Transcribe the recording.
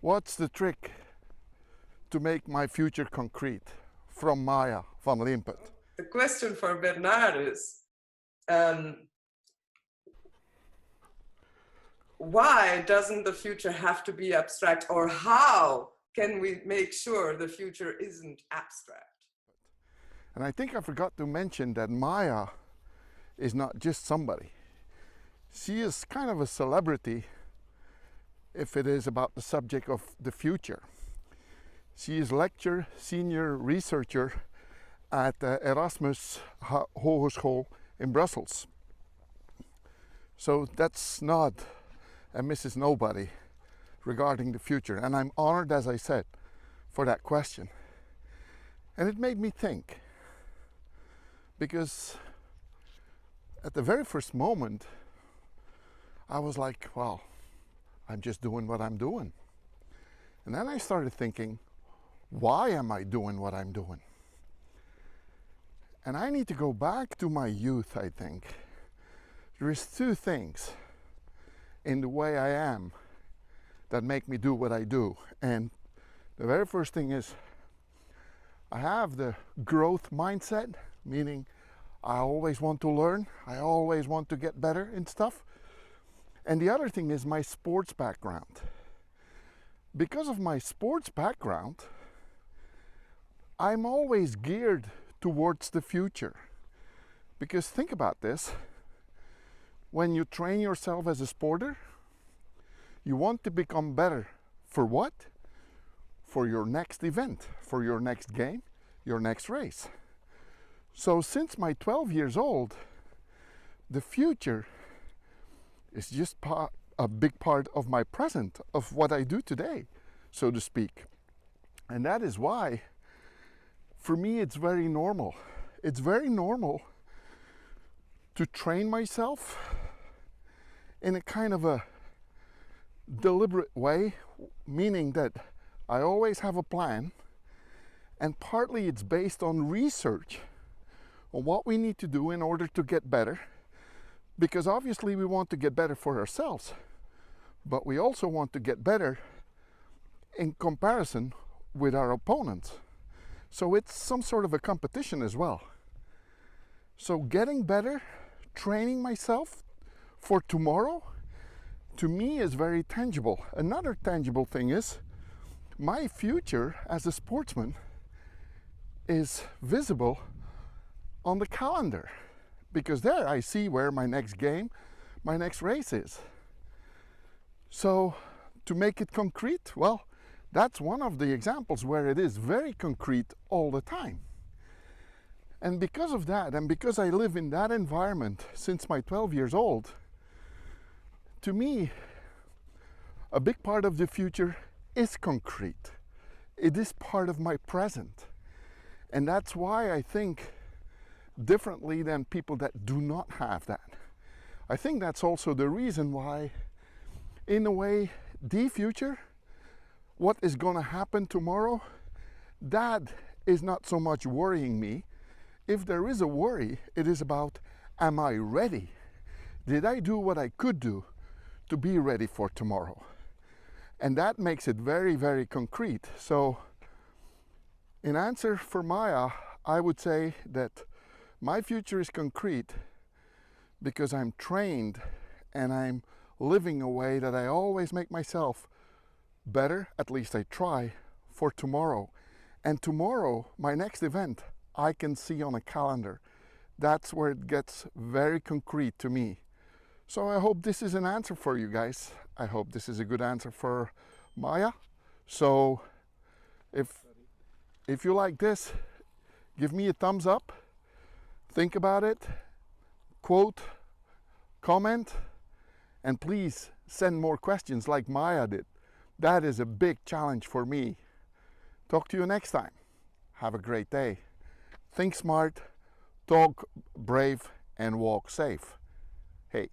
What's the trick to make my future concrete? From Maya van Limpet. The question for Bernard is, why doesn't the future have to be abstract, or how can we make sure the future isn't abstract? And I think I forgot to mention that Maya is not just somebody. She is kind of a celebrity if it is about the subject of the future. She is senior researcher at Erasmus Hogeschool in Brussels. So that's not a Mrs. Nobody regarding the future. And I'm honored, as I said, for that question. And it made me think, because at the very first moment, I was like, well, I'm just doing what I'm doing. And then I started thinking, why am I doing what I'm doing? And I need to go back to my youth, I think. There's two things in the way I am that make me do what I do. And the very first thing is I have the growth mindset, meaning I always want to learn. I always want to get better in stuff. And the other thing is my sports background. Because of my sports background, I'm always geared towards the future. Because think about this, when you train yourself as a sporter, you want to become better. For what? For your next event, for your next game, your next race. So since my 12 years old, the future is just a big part of my present, of what I do today, so to speak. And that is why, for me, it's very normal. It's very normal to train myself in a kind of a deliberate way, meaning that I always have a plan, and partly it's based on research on what we need to do in order to get better. Because obviously we want to get better for ourselves, but we also want to get better in comparison with our opponents. So it's some sort of a competition as well. So getting better, training myself for tomorrow, to me is very tangible. Another tangible thing is my future as a sportsman is visible on the calendar. Because there I see where my next game, my next race is. So to make it concrete, well, that's one of the examples where it is very concrete all the time. And because of that, and because I live in that environment since my 12 years old, to me, a big part of the future is concrete. It is part of my present. And that's why I think differently than people that do not have that. I think that's also the reason why, in a way, the future, what is going to happen tomorrow, that is not so much worrying me. If there is a worry, it is about, am I ready? Did I do what I could do to be ready for tomorrow? And that makes it very, very concrete. So in answer for Maya, I would say that my future is concrete because I'm trained and I'm living a way that I always make myself better, at least I try, for tomorrow. And tomorrow, my next event, I can see on a calendar. That's where it gets very concrete to me. So I hope this is an answer for you guys. I hope this is a good answer for Maya. So if you like this, give me a thumbs up. Think about it, quote, comment, and please send more questions like Maya did. That is a big challenge for me. Talk to you next time. Have a great day. Think smart, talk brave, and walk safe. Hey.